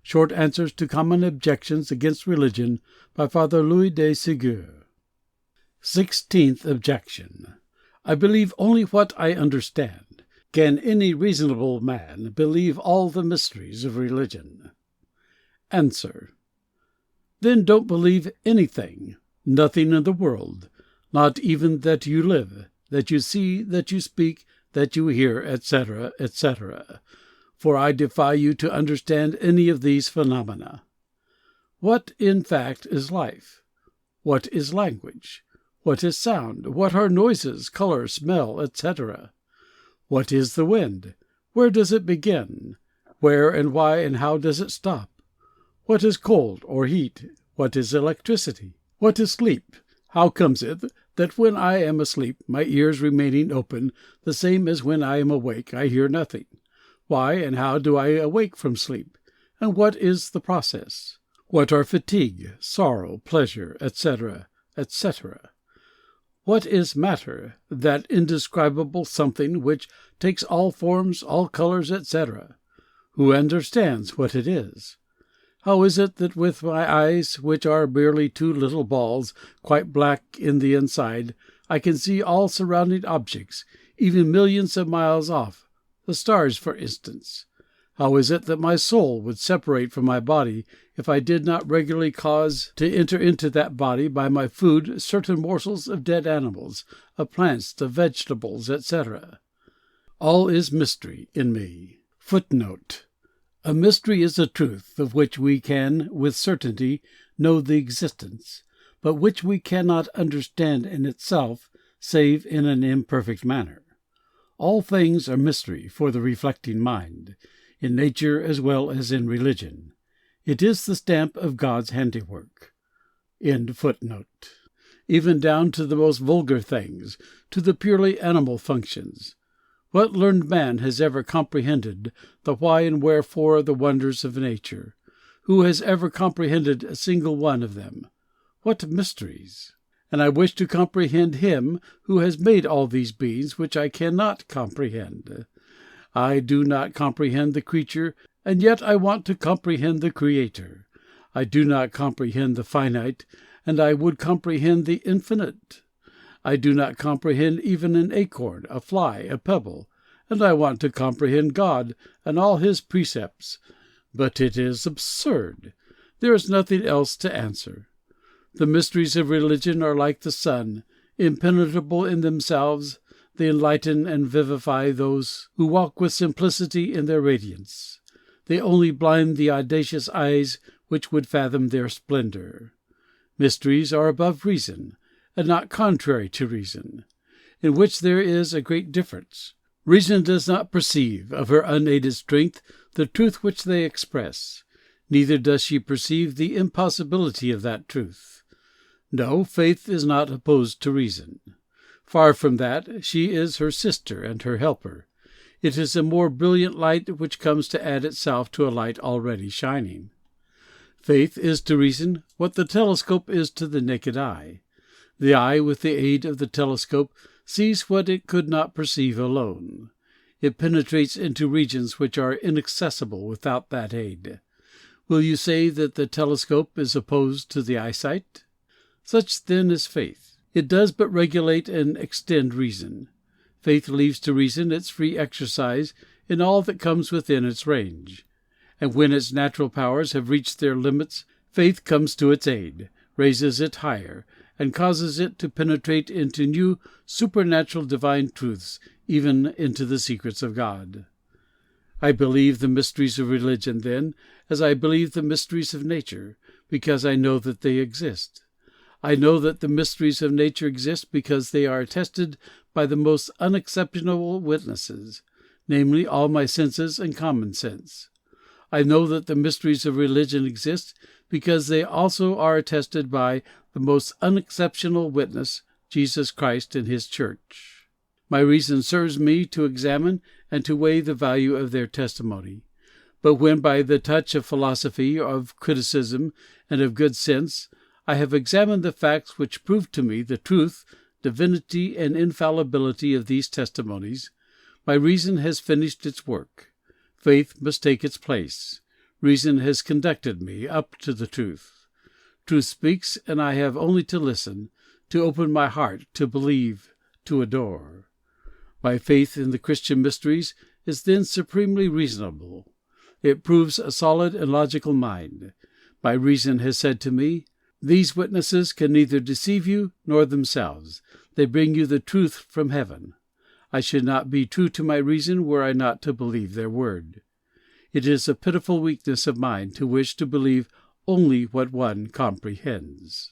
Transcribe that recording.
Short Answers to Common Objections Against Religion by Father Mgr de Segur. 16th Objection. I believe only what I understand. Can any reasonable man believe all the mysteries of religion? Answer. Then don't believe anything, nothing in the world, not even that you live, that you see, that you speak, that you hear, etc., etc., for I defy you to understand any of these phenomena. What, in fact, is life? What is language? What is sound? What are noises, color, smell, etc.? What is the wind? Where does it begin? Where and why and how does it stop? What is cold or heat? What is electricity? What is sleep? How comes it that when I am asleep, my ears remaining open, the same as when I am awake, I hear nothing? Why and how do I awake from sleep? And what is the process? What are fatigue, sorrow, pleasure, etc., etc.? What is matter, that indescribable something which takes all forms, all colors, etc.? Who understands what it is? How is it that with my eyes, which are merely two little balls, quite black in the inside, I can see all surrounding objects, even millions of miles off, the stars, for instance? How is it that my soul would separate from my body if I did not regularly cause to enter into that body by my food certain morsels of dead animals, of plants, of vegetables, etc.? All is mystery in me. Footnote. A mystery is a truth of which we can, with certainty, know the existence, but which we cannot understand in itself, save in an imperfect manner. All things are mystery for the reflecting mind, in nature as well as in religion. It is the stamp of God's handiwork. End footnote. Even down to the most vulgar things, to the purely animal functions. What learned man has ever comprehended the why and wherefore of the wonders of nature? Who has ever comprehended a single one of them? What mysteries! And I wish to comprehend Him who has made all these beings which I cannot comprehend. I do not comprehend the creature, and yet I want to comprehend the Creator. I do not comprehend the finite, and I would comprehend the infinite. I do not comprehend even an acorn, a fly, a pebble, and I want to comprehend God and all His precepts. But it is absurd. There is nothing else to answer. The mysteries of religion are like the sun, impenetrable in themselves. They enlighten and vivify those who walk with simplicity in their radiance. They only blind the audacious eyes which would fathom their splendor. Mysteries are above reason, and not contrary to reason, in which there is a great difference. Reason does not perceive, of her unaided strength, the truth which they express. Neither does she perceive the impossibility of that truth. No, faith is not opposed to reason. Far from that, she is her sister and her helper. It is a more brilliant light which comes to add itself to a light already shining. Faith is to reason what the telescope is to the naked eye. The eye, with the aid of the telescope, sees what it could not perceive alone. It penetrates into regions which are inaccessible without that aid. Will you say that the telescope is opposed to the eyesight? Such, then, is faith. It does but regulate and extend reason. Faith leaves to reason its free exercise in all that comes within its range. And when its natural powers have reached their limits, faith comes to its aid, raises it higher, and causes it to penetrate into new supernatural divine truths, even into the secrets of God. I believe the mysteries of religion, then, as I believe the mysteries of nature, because I know that they exist. I know that the mysteries of nature exist because they are attested by the most unexceptionable witnesses, namely all my senses and common sense. I know that the mysteries of religion exist because they also are attested by the most unexceptional witness, Jesus Christ and His Church. My reason serves me to examine and to weigh the value of their testimony. But when by the touch of philosophy, of criticism, and of good sense, I have examined the facts which prove to me the truth, divinity, and infallibility of these testimonies, my reason has finished its work. Faith must take its place. Reason has conducted me up to the truth. Truth speaks, and I have only to listen, to open my heart, to believe, to adore. My faith in the Christian mysteries is then supremely reasonable. It proves a solid and logical mind. My reason has said to me, "These witnesses can neither deceive you nor themselves. They bring you the truth from heaven." I should not be true to my reason were I not to believe their word. It is a pitiful weakness of mine to wish to believe only what one comprehends.